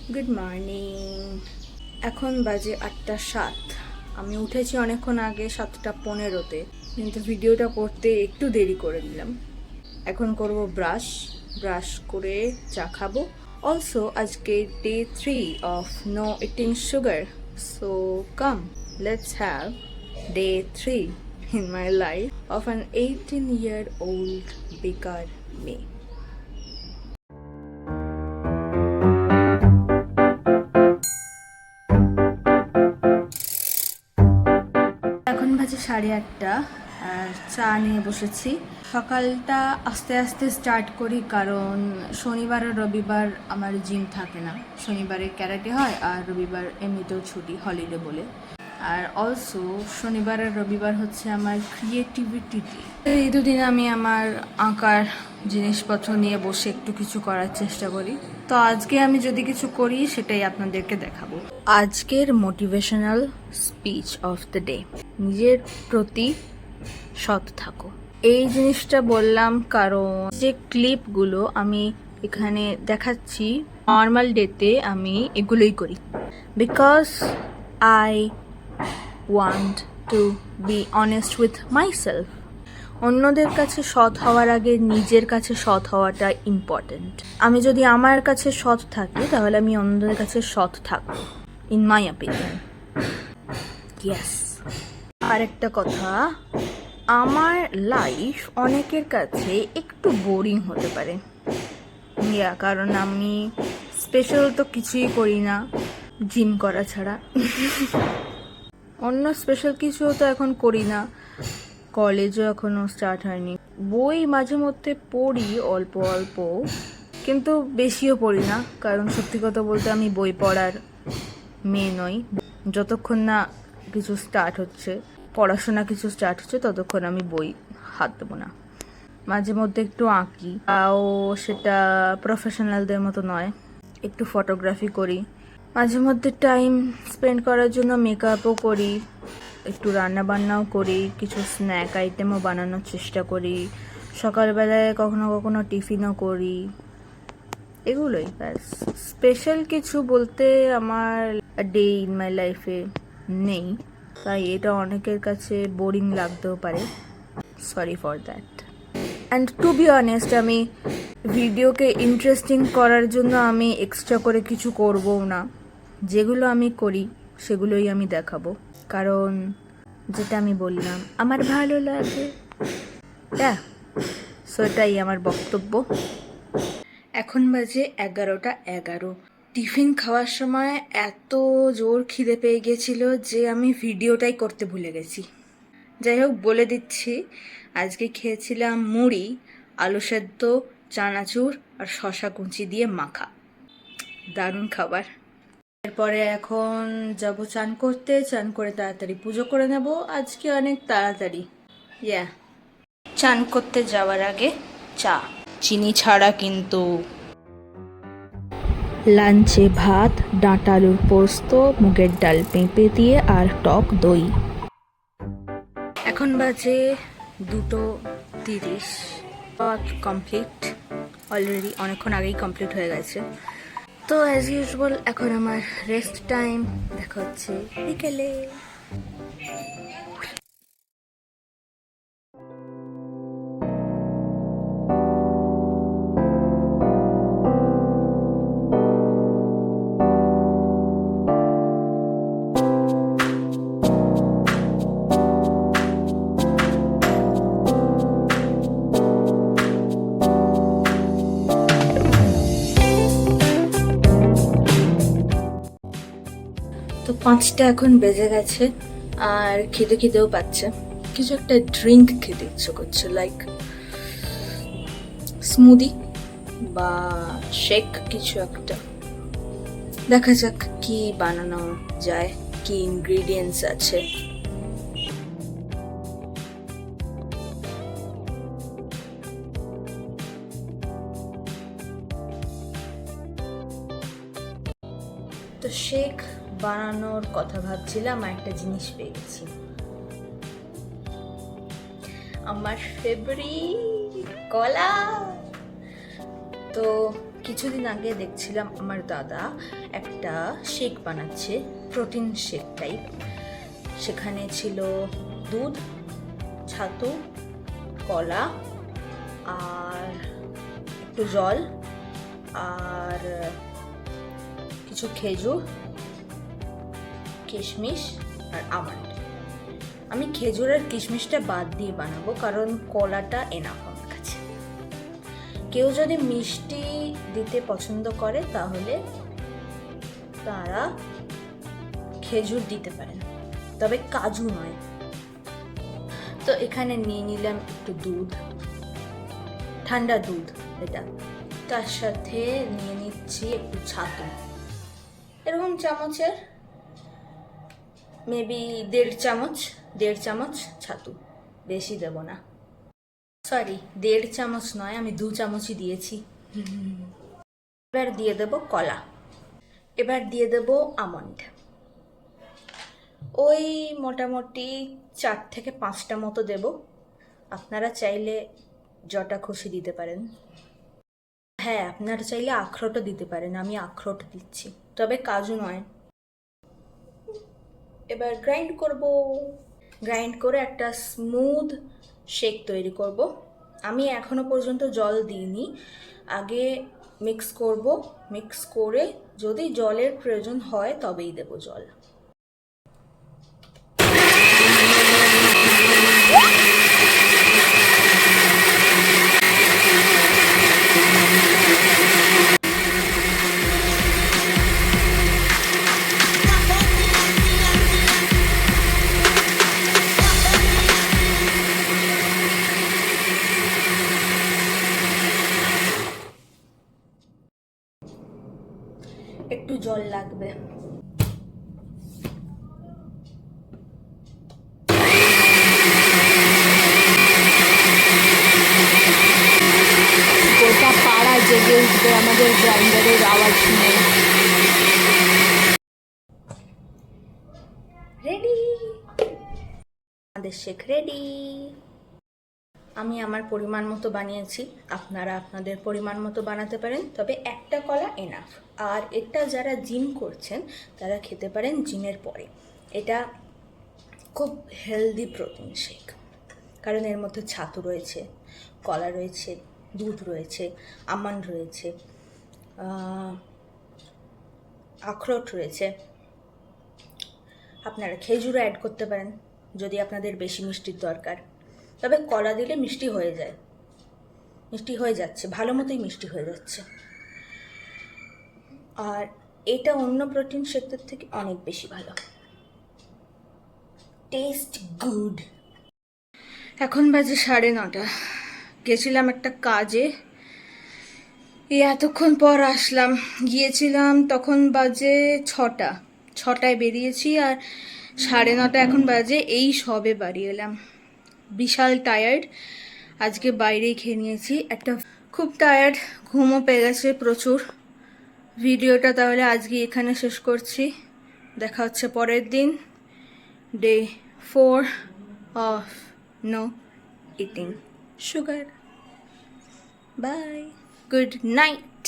Good morning. এখন বাজে 8:07। আমি উঠেছি অনেকক্ষণ আগে 7:15-তে, কিন্তু ভিডিওটা করতে একটু দেরি করে দিলাম। এখন করব ব্রাশ করে চা খাবো। অলসো আজকে day 3 of no eating sugar, so come let's have day 3 in my life of an 18-year-old বেকার মেয়ে। এখন বাজে 8:30 আর চা নিয়ে বসেছি। সকালটা আস্তে আস্তে স্টার্ট করি, কারণ শনিবার আর রবিবার আমার জিম থাকে না। শনিবারে ক্যারাটে হয় আর রবিবার এমনিতেও ছুটি, হলিডে বলে। আর অলসো শনিবার আর রবিবার হচ্ছে আমার ক্রিয়েটিভিটি ডে। এই দুদিন আমি আমার আঁকার জিনিসপত্র নিয়ে বসে একটু কিছু করার চেষ্টা করি। তো আজকে আমি যদি কিছু করি সেটাই আপনাদেরকে দেখাবো। আজকের motivational speech of the day: নিজের প্রতি সৎ থাকো। এই জিনিসটা বললাম কারণ যে ক্লিপগুলো আমি এখানে দেখাচ্ছি, নর্মাল ডেতে আমি এগুলোই করি, because I want to be honest with myself. অন্যদের কাছে সৎ হওয়ার আগে নিজের কাছে সৎ হওয়াটা ইম্পর্টেন্ট। আমি যদি আমার কাছে সৎ থাকি তাহলে আমি অন্যদের কাছে সৎ থাকবো, ইন মাই অপিনিয়ন। ইয়েস। আরেকটা কথা, আমার লাইফ অনেকের কাছে একটু বোরিং হতে পারে, কারণ আমি স্পেশাল তো কিছুই করি না জিম করা ছাড়া। অন্য স্পেশাল কিছু তো এখন করি না, কলেজও এখনো স্টার্ট হয়নি। বই মাঝে মধ্যে পড়ি অল্প অল্প, কিন্তু বেশিও পড়ি না, কারণ সত্যি কথা বলতে আমি বই পড়ার মেয়ে নই। যতক্ষণ না কিছু স্টার্ট হচ্ছে, পড়াশোনা কিছু স্টার্ট হচ্ছে, ততক্ষণ আমি বই হাত দেবো না। মাঝে মধ্যে একটু আঁকি, তাও সেটা প্রফেশনালদের মতো নয়। একটু ফটোগ্রাফি করি, মাঝে মধ্যে টাইম স্পেন্ড করার জন্য মেকআপও করি, একটু রান্না বান্নাও করি, কিছু স্ন্যাক আইটেমও বানানোর চেষ্টা করি, সকালবেলায় কখনো কখনো টিফিনও করি। এগুলোই ব্যাস। স্পেশাল কিছু বলতে আমার ডে ইন মাই লাইফে নেই, তাই এটা অনেকের কাছে বোরিং লাগতেও পারে। Sorry for that. And to be honest, আমি ভিডিওকে ইন্টারেস্টিং করার জন্য আমি এক্সট্রা করে কিছু করবও না। যেগুলো আমি করি সেগুলোই আমি দেখাবো, কারণ যেটা আমি বললাম আমার ভালো লাগে। সেটাই আমার বক্তব্য। এখন বাজে 11:11। টিফিন খাওয়ার সময় এত জোর খিদে পেয়ে গেছিল যে আমি ভিডিওটাই করতে ভুলে গেছি। যাই হোক, বলে দিচ্ছি, আজকে খেয়েছিলাম মুড়ি, আলু সেদ্ধ, চানাচুর আর শশা কুচি দিয়ে মাখা। দারুণ খাবার। এরপরে এখন যাব চান করতে, চান করে তাড়াতাড়ি পুজো করে নেব। আজকে অনেক তাড়াতাড়ি। চান করতে যাওয়ার আগে চা, চিনি ছাড়া কিন্তু। লাঞ্চে ভাত, ডাঁটা আলুর পোস্ত, মুগের ডাল পেঁপে দিয়ে আর টক দই। এখন বাজে 2:30। কমপ্লিট অলরেডি, অনেকক্ষণ আগেই কমপ্লিট হয়ে গেছে। তো অ্যাজ ইউজুয়াল এখন আমার রেস্ট টাইম। দেখা হচ্ছে বিকেলে। তো 5টা এখন বেজে গেছে আর খিদেও পাচ্ছে। কিছু একটা ড্রিঙ্ক খেতে ইচ্ছে করছে, লাইক স্মুদি বা শেক কিছু একটা। দেখা যাক কি বানানো যায়, কি ইনগ্রিডিয়েন্টস আছে। তো শেক বানানোর কথা ভাবছিলাম, একটা জিনিস পেয়ে গেছি, আমার ফেভারিট কলা। তো কি কিছুদিন আগে দেখছিলাম আমার দাদা একটা শেক বানাচ্ছে, প্রোটিন শেক টাইপ। সেখানে ছিল দুধ, ছাতু, কলা আর একটু জল আর কিছু খেজুর, কিশমিশ আর আমন্ড। আমি খেজুর আর কিশমিশটা বাদ দিয়ে বানাবো কারণ কলাটা এনাফ আমার কাছে। কেউ যদি মিষ্টি দিতে পছন্দ করে তাহলে তারা খেজুর দিতে পারেন, তবে কাজু নয়। তো এখানে নিয়ে নিলাম একটু দুধ, ঠান্ডা দুধ এটা। তার সাথে নিয়ে নিচ্ছি একটু ছাতু, এরকম চামচের মেবি 1.5 চামচ ছাতু, বেশি দেব না। সরি, 1.5 চামচ নয়, আমি 2 চামচই দিয়েছি। এবার দিয়ে দেব কলা, এবার দিয়ে দেব আমন্ড। ওই মোটামুটি 4 থেকে 5টা মতো দেব। আপনারা চাইলে যটা খুশি দিতে পারেন। হ্যাঁ, আপনারা চাইলে আখরোটও দিতে পারেন, আমি আখরোট দিচ্ছি, তবে কাজু নয়। এবার গ্রাইন্ড করে একটা স্মুথ শেক তৈরি করব। আমি এখনো পর্যন্ত জল দিইনি, আগে মিক্স করব। মিক্স করে যদি জলের প্রয়োজন হয় তবেই দেব জল। একটু জল লাগবে। গোটা পাড়া জেগে উঠবে আমাদের গ্রাইন্ডারের আওয়াজ শুনে। রেডি, আমাদের শেক রেডি। আমি আমার পরিমাণ মতো বানিয়েছি, আপনারা আপনাদের পরিমাণ মতো বানাতে পারেন, তবে একটা কলা এনাফ। আর এটা যারা জিম করছেন তারা খেতে পারেন জিমের পরে। এটা খুব হেলদি প্রোটিন শেক, কারণ এর মধ্যে ছাতু রয়েছে, কলা রয়েছে, দুধ রয়েছে, আমন্ড রয়েছে, আখরোট রয়েছে। আপনারা খেজুরও অ্যাড করতে পারেন যদি আপনাদের বেশি মিষ্টির দরকার, তবে কলা দিলে মিষ্টি হয়ে যায়, মিষ্টি হয়ে যাচ্ছে, ভালো মতোই মিষ্টি হয়ে যাচ্ছে। আর এটা অন্য প্রোটিন শেকের থেকে অনেক বেশি ভালো, টেস্ট গুড। এখন বাজে 9:30, গেছিলাম একটা কাজে, এতক্ষণ পর আসলাম। গিয়েছিলাম তখন বাজে 6টায় বেরিয়েছি, আর 9:30 এখন বাজে, এই সবে বাড়ি এলাম। বিশাল টায়ার্ড, আজকে বাইরেই খেয়ে নিয়েছি একটা, খুব টায়ার্ড, ঘুমও পেয়ে গেছে প্রচুর। ভিডিওটা তাহলে আজকে এখানে শেষ করছি, দেখা হচ্ছে পরের দিন, day 4 of no eating sugar. Bye, good night.